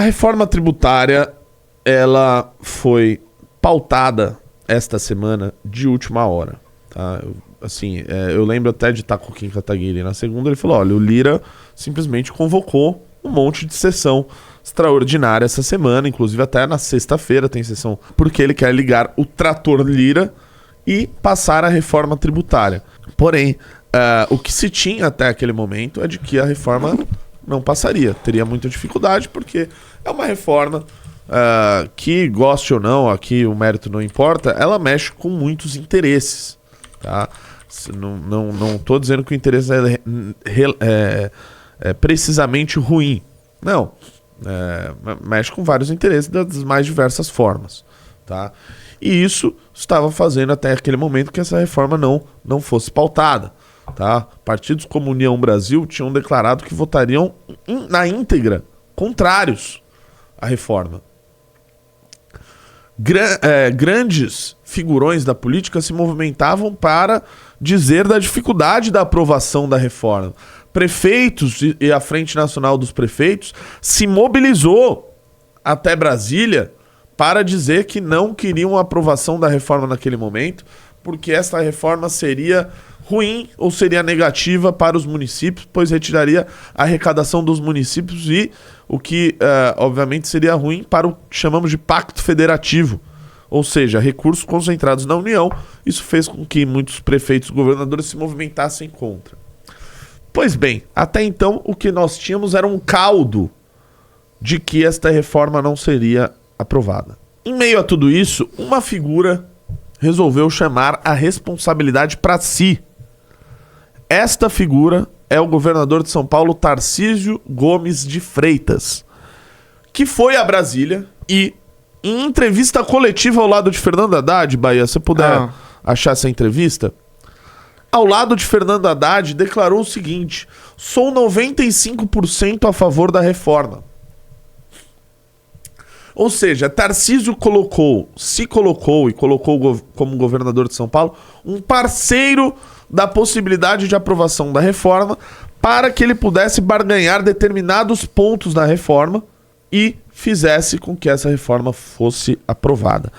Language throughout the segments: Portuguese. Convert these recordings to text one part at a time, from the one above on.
A reforma tributária, ela foi pautada esta semana de última hora, tá? Eu lembro até de estar com o Kim Kataguiri na segunda, ele falou, olha, o Lira simplesmente convocou um monte de sessão extraordinária essa semana, inclusive até na sexta-feira tem sessão, porque ele quer ligar o trator Lira e passar a reforma tributária. Porém, o que se tinha até aquele momento é de que a reforma não passaria, teria muita dificuldade, porque é uma reforma que, goste ou não, aqui o mérito não importa, ela mexe com muitos interesses, tá? Não estou dizendo que o interesse é precisamente ruim, não, mexe com vários interesses das mais diversas formas, tá? E isso estava fazendo até aquele momento que essa reforma não fosse pautada, tá? Partidos como União Brasil tinham declarado que votariam na íntegra contrários à reforma. Grandes figurões da política se movimentavam para dizer da dificuldade da aprovação da reforma. Prefeitos e a Frente Nacional dos Prefeitos se mobilizou até Brasília para dizer que não queriam a aprovação da reforma naquele momento, porque essa reforma seria ruim ou seria negativa para os municípios, pois retiraria a arrecadação dos municípios e o que, obviamente, seria ruim para o que chamamos de pacto federativo, ou seja, recursos concentrados na União. Isso fez com que muitos prefeitos e governadores se movimentassem contra. Pois bem, até então o que nós tínhamos era um caldo de que esta reforma não seria aprovada. Em meio a tudo isso, uma figura resolveu chamar a responsabilidade para si. Esta figura é o governador de São Paulo, Tarcísio Gomes de Freitas, que foi a Brasília e, em entrevista coletiva ao lado de Fernando Haddad, Bahia, se você puder achar essa entrevista, ao lado de Fernando Haddad, declarou o seguinte: sou 95% a favor da reforma. Ou seja, Tarcísio se colocou como governador de São Paulo um parceiro da possibilidade de aprovação da reforma para que ele pudesse barganhar determinados pontos da reforma e fizesse com que essa reforma fosse aprovada.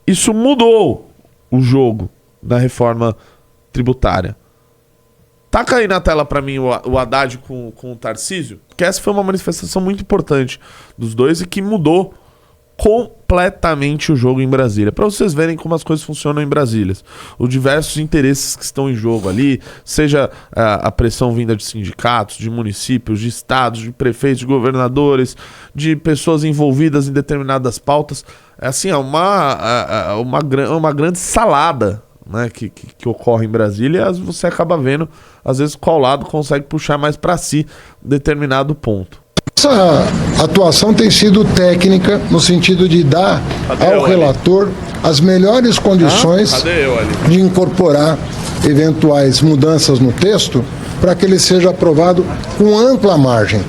Isso mudou o jogo da reforma tributária. Taca aí na tela para mim o Haddad com o Tarcísio, que essa foi uma manifestação muito importante dos dois e que mudou completamente o jogo em Brasília. Para vocês verem como as coisas funcionam em Brasília. Os diversos interesses que estão em jogo ali, seja a pressão vinda de sindicatos, de municípios, de estados, de prefeitos, de governadores, de pessoas envolvidas em determinadas pautas. É uma grande salada, né, que ocorre em Brasília, e você acaba vendo, às vezes, qual lado consegue puxar mais para si determinado ponto. Essa atuação tem sido técnica no sentido de dar ao relator as melhores condições de incorporar eventuais mudanças no texto para que ele seja aprovado com ampla margem.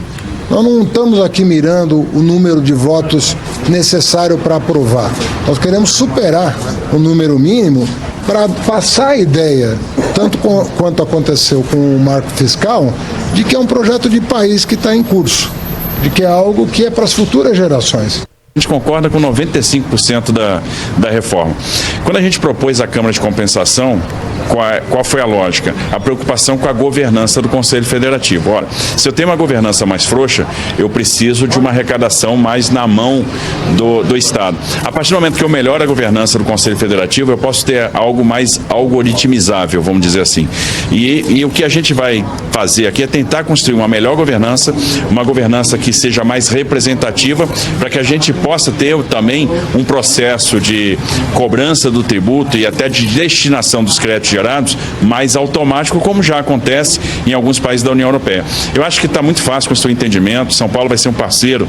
Nós não estamos aqui mirando o número de votos necessário para aprovar. Nós queremos superar o número mínimo para passar a ideia, tanto quanto aconteceu com o marco fiscal, de que é um projeto de país que está em curso, de que é algo que é para as futuras gerações. A gente concorda com 95% da reforma. Quando a gente propôs a Câmara de Compensação, qual foi a lógica? A preocupação com a governança do Conselho Federativo. Ora, se eu tenho uma governança mais frouxa, eu preciso de uma arrecadação mais na mão do Estado. A partir do momento que eu melhoro a governança do Conselho Federativo, eu posso ter algo mais algoritmizável, vamos dizer assim. E o que a gente vai fazer aqui é tentar construir uma melhor governança, uma governança que seja mais representativa, para que a gente possa ter também um processo de cobrança do tributo e até de destinação dos créditos gerados mais automático, como já acontece em alguns países da União Europeia. Eu acho que está muito fácil com o seu entendimento. São Paulo vai ser um parceiro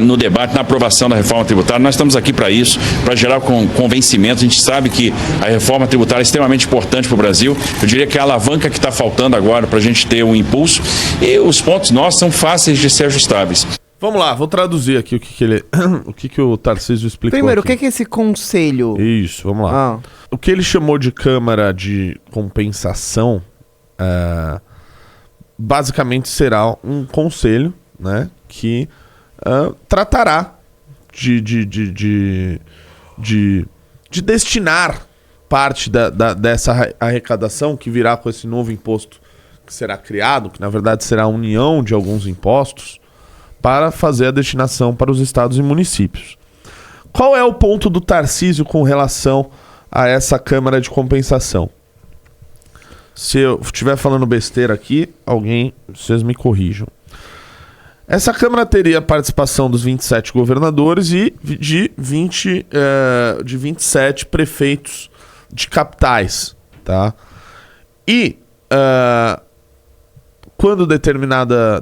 no debate, na aprovação da reforma tributária. Nós estamos aqui para isso, para gerar convencimento. A gente sabe que a reforma tributária é extremamente importante para o Brasil. Eu diria que é a alavanca que está faltando agora para a gente ter um impulso, e os pontos nossos são fáceis de ser ajustáveis. Vamos lá, vou traduzir aqui o que o Tarcísio explicou. Primeiro, aqui. o que é esse conselho? Isso, vamos lá. O que ele chamou de Câmara de Compensação, basicamente será um conselho, né, que tratará de destinar parte dessa arrecadação que virá com esse novo imposto que será criado, que na verdade será a união de alguns impostos, para fazer a destinação para os estados e municípios. Qual é o ponto do Tarcísio com relação a essa Câmara de Compensação? Se eu estiver falando besteira aqui, vocês me corrijam. Essa Câmara teria a participação dos 27 governadores e de 27 prefeitos de capitais, tá? E quando determinada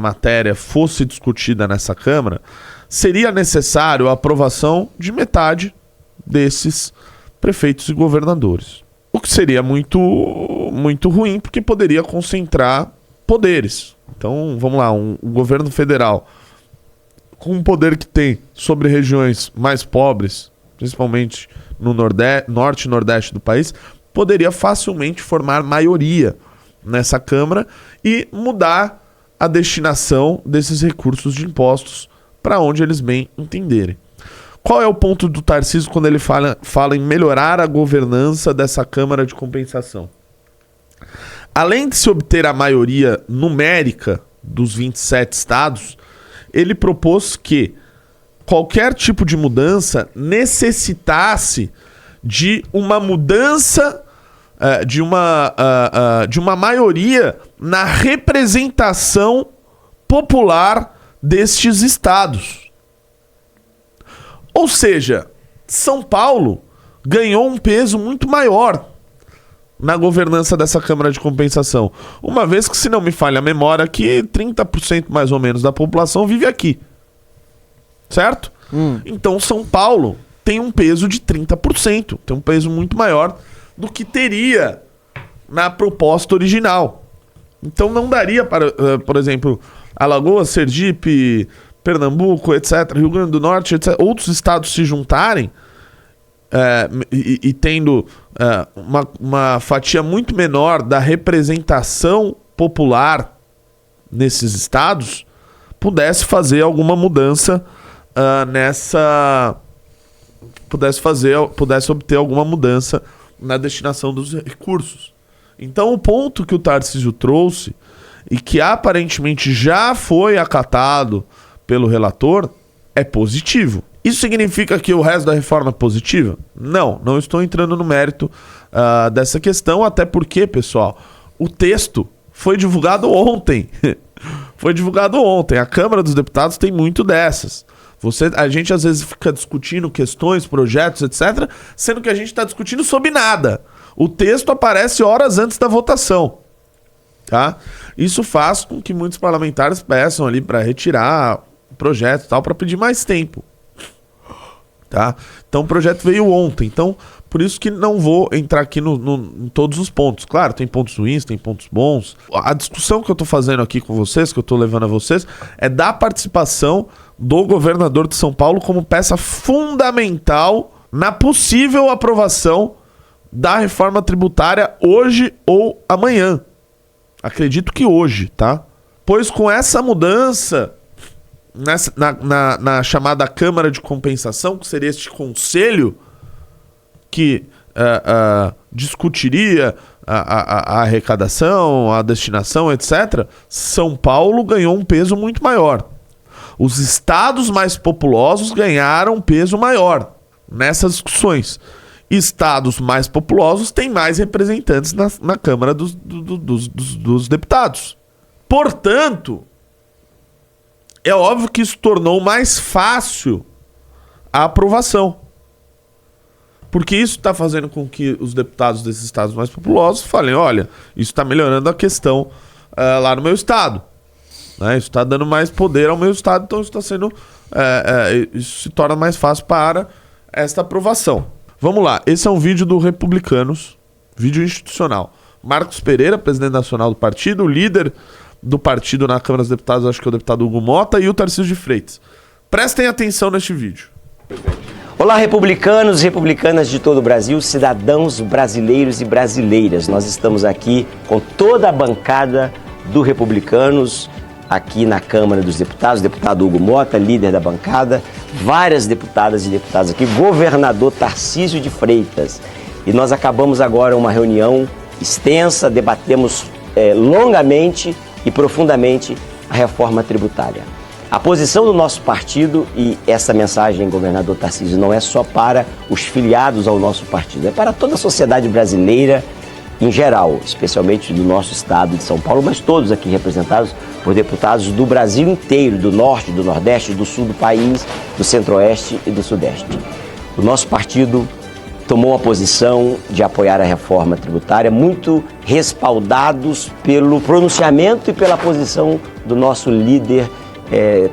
matéria fosse discutida nessa Câmara, seria necessário a aprovação de metade desses prefeitos e governadores. O que seria muito, muito ruim, porque poderia concentrar poderes. Então, vamos lá, um governo federal com o poder que tem sobre regiões mais pobres, principalmente no norte e nordeste do país, poderia facilmente formar maioria nessa Câmara e mudar a destinação desses recursos de impostos para onde eles bem entenderem. Qual é o ponto do Tarcísio quando ele fala em melhorar a governança dessa Câmara de Compensação? Além de se obter a maioria numérica dos 27 estados, ele propôs que qualquer tipo de mudança necessitasse de uma mudança, de uma maioria na representação popular destes estados. Ou seja, São Paulo ganhou um peso muito maior na governança dessa Câmara de Compensação. Uma vez que, se não me falha a memória, que 30% mais ou menos da população vive aqui. Certo? Então São Paulo tem um peso de 30%. Tem um peso muito maior do que teria na proposta original. Então não daria para, por exemplo, Alagoas, Sergipe, Pernambuco, etc., Rio Grande do Norte, etc., outros estados se juntarem e tendo uma fatia muito menor da representação popular nesses estados, pudesse fazer alguma mudança pudesse obter alguma mudança na destinação dos recursos. Então o ponto que o Tarcísio trouxe, e que aparentemente já foi acatado pelo relator, é positivo. Isso significa que o resto da reforma é positiva? Não estou entrando no mérito dessa questão, até porque, pessoal, o texto foi divulgado ontem. Foi divulgado ontem. A Câmara dos Deputados tem muito dessas. A gente às vezes fica discutindo questões, projetos, etc., sendo que a gente está discutindo sobre nada. O texto aparece horas antes da votação. Tá? Isso faz com que muitos parlamentares peçam ali para retirar o projeto e tal, para pedir mais tempo. Tá? Então o projeto veio ontem. Então, por isso que não vou entrar aqui em todos os pontos. Claro, tem pontos ruins, tem pontos bons. A discussão que eu estou fazendo aqui com vocês, que eu estou levando a vocês, é da participação do governador de São Paulo como peça fundamental na possível aprovação da reforma tributária hoje ou amanhã. Acredito que hoje, tá? Pois com essa mudança na chamada Câmara de Compensação, que seria este conselho que discutiria a arrecadação, a destinação, etc., São Paulo ganhou um peso muito maior. Os estados mais populosos ganharam um peso maior nessas discussões. Estados mais populosos têm mais representantes na Câmara dos Deputados. Portanto, é óbvio que isso tornou mais fácil a aprovação. Porque isso está fazendo com que os deputados desses estados mais populosos falem, olha, isso está melhorando a questão lá no meu estado. Né? Isso está dando mais poder ao meu estado, então isso está sendo... isso se torna mais fácil para esta aprovação. Vamos lá, esse é um vídeo do Republicanos, vídeo institucional. Marcos Pereira, presidente nacional do partido, líder do partido na Câmara dos Deputados, acho que é o deputado Hugo Mota, e o Tarcísio de Freitas. Prestem atenção neste vídeo. Olá, republicanos e republicanas de todo o Brasil, cidadãos brasileiros e brasileiras. Nós estamos aqui com toda a bancada do Republicanos aqui na Câmara dos Deputados, o deputado Hugo Mota, líder da bancada, várias deputadas e deputados aqui, governador Tarcísio de Freitas. E nós acabamos agora uma reunião extensa, debatemos longamente e profundamente a reforma tributária. A posição do nosso partido, e essa mensagem, governador Tarcísio, não é só para os filiados ao nosso partido, é para toda a sociedade brasileira em geral, especialmente do nosso estado de São Paulo, mas todos aqui representados por deputados do Brasil inteiro, do norte, do nordeste, do sul do país, do centro-oeste e do sudeste. O nosso partido tomou a posição de apoiar a reforma tributária, muito respaldados pelo pronunciamento e pela posição do nosso líder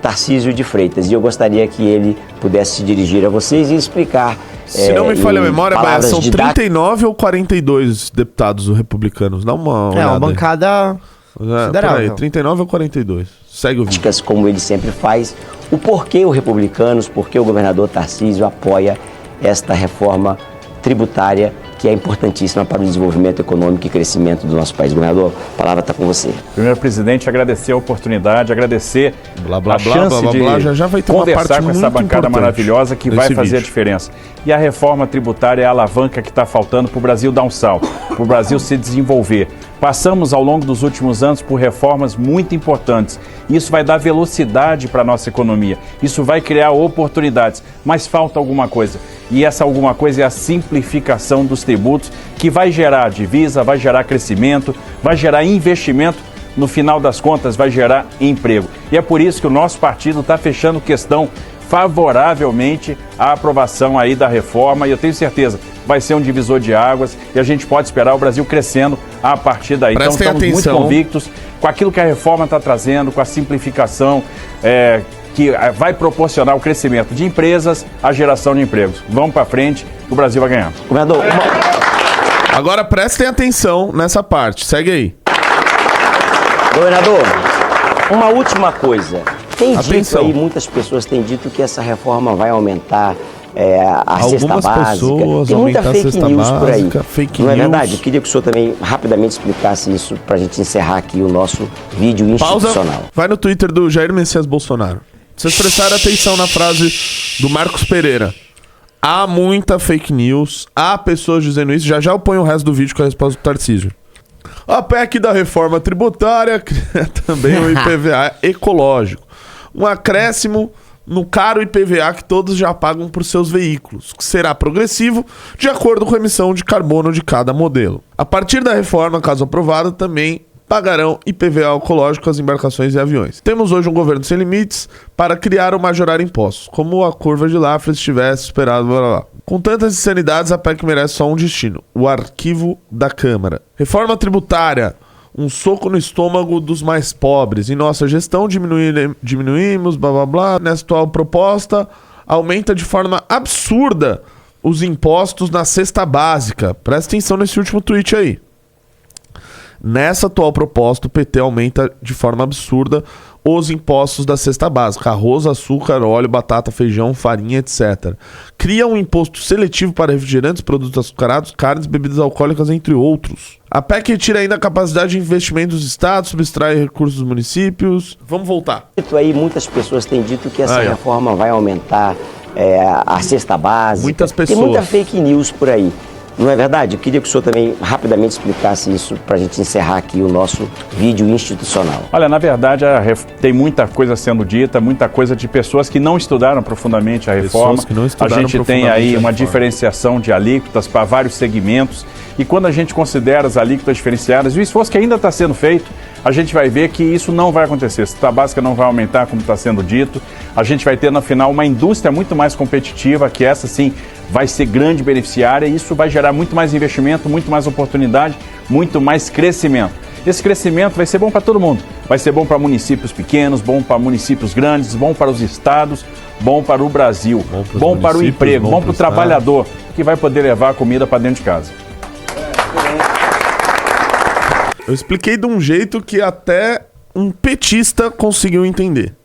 Tarcísio de Freitas. E eu gostaria que ele pudesse se dirigir a vocês e explicar. Se não me falha a memória, Baia, são 39 ou 42 deputados republicanos. Dá uma olhada. É uma bancada considerável. 39 ou 42. Segue o vídeo. Como ele sempre faz, o porquê o Republicanos, porquê o governador Tarcísio apoia esta reforma tributária que é importantíssima para o desenvolvimento econômico e crescimento do nosso país. Governador, a palavra está com você. Primeiro, presidente, agradecer a oportunidade, agradecer a chance de já vai ter conversar com essa bancada maravilhosa que vai fazer a diferença. E a reforma tributária é a alavanca que está faltando para o Brasil dar um salto, para o Brasil se desenvolver. Passamos ao longo dos últimos anos por reformas muito importantes. Isso vai dar velocidade para a nossa economia. Isso vai criar oportunidades, mas falta alguma coisa. E essa alguma coisa é a simplificação dos tributos, que vai gerar divisa, vai gerar crescimento, vai gerar investimento, no final das contas vai gerar emprego. E é por isso que o nosso partido está fechando questão favoravelmente à aprovação aí da reforma, e eu tenho certeza, vai ser um divisor de águas e a gente pode esperar o Brasil crescendo a partir daí. Então estamos muito convictos com aquilo que a reforma está trazendo, com a simplificação que vai proporcionar o crescimento de empresas, a geração de empregos. Vamos para frente, o Brasil vai ganhar. Governador, agora prestem atenção nessa parte, segue aí. Governador, uma última coisa. Tem dito aí, muitas pessoas têm dito que essa reforma vai aumentar a cesta básica. Tem muita fake news por aí. Não é verdade? Eu queria que o senhor também rapidamente explicasse isso para a gente encerrar aqui o nosso vídeo institucional. Pausa. Vai no Twitter do Jair Messias Bolsonaro. Vocês prestaram atenção na frase do Marcos Pereira. Há muita fake news, há pessoas dizendo isso. Já eu ponho o resto do vídeo com a resposta do Tarcísio. A PEC da reforma tributária cria também o IPVA ecológico. Um acréscimo no caro IPVA que todos já pagam por seus veículos, que será progressivo de acordo com a emissão de carbono de cada modelo. A partir da reforma, caso aprovada, também pagarão IPVA ecológico às embarcações e aviões. Temos hoje um governo sem limites para criar ou majorar impostos, como a curva de Laffer tivesse esperado, blá blá blá. Com tantas insanidades, a PEC merece só um destino: o arquivo da Câmara. Reforma tributária. Um soco no estômago dos mais pobres. Em nossa gestão, diminuímos, blá blá blá. Nessa atual proposta, aumenta de forma absurda os impostos na cesta básica. Presta atenção nesse último tweet aí. Nessa atual proposta, o PT aumenta de forma absurda os impostos da cesta básica: arroz, açúcar, óleo, batata, feijão, farinha, etc. Cria um imposto seletivo para refrigerantes, produtos açucarados, carnes, bebidas alcoólicas, entre outros. A PEC retira ainda a capacidade de investimento dos estados, subtrai recursos dos municípios. Vamos voltar. Aí muitas pessoas têm dito que essa reforma vai aumentar a cesta básica. Muitas pessoas. Tem muita fake news por aí. Não é verdade? Eu queria que o senhor também rapidamente explicasse isso para a gente encerrar aqui o nosso vídeo institucional. Olha, na verdade, tem muita coisa sendo dita, muita coisa de pessoas que não estudaram profundamente a reforma. A gente tem aí uma diferenciação de alíquotas para vários segmentos. E quando a gente considera as alíquotas diferenciadas e o esforço que ainda está sendo feito, a gente vai ver que isso não vai acontecer. A cesta básica não vai aumentar, como está sendo dito. A gente vai ter, no final, uma indústria muito mais competitiva, que essa, sim, vai ser grande beneficiária, e isso vai gerar muito mais investimento, muito mais oportunidade, muito mais crescimento. Esse crescimento vai ser bom para todo mundo. Vai ser bom para municípios pequenos, bom para municípios grandes, bom para os estados, bom para o Brasil, bom para o emprego, bom para o trabalhador, que vai poder levar a comida para dentro de casa. Eu expliquei de um jeito que até um petista conseguiu entender.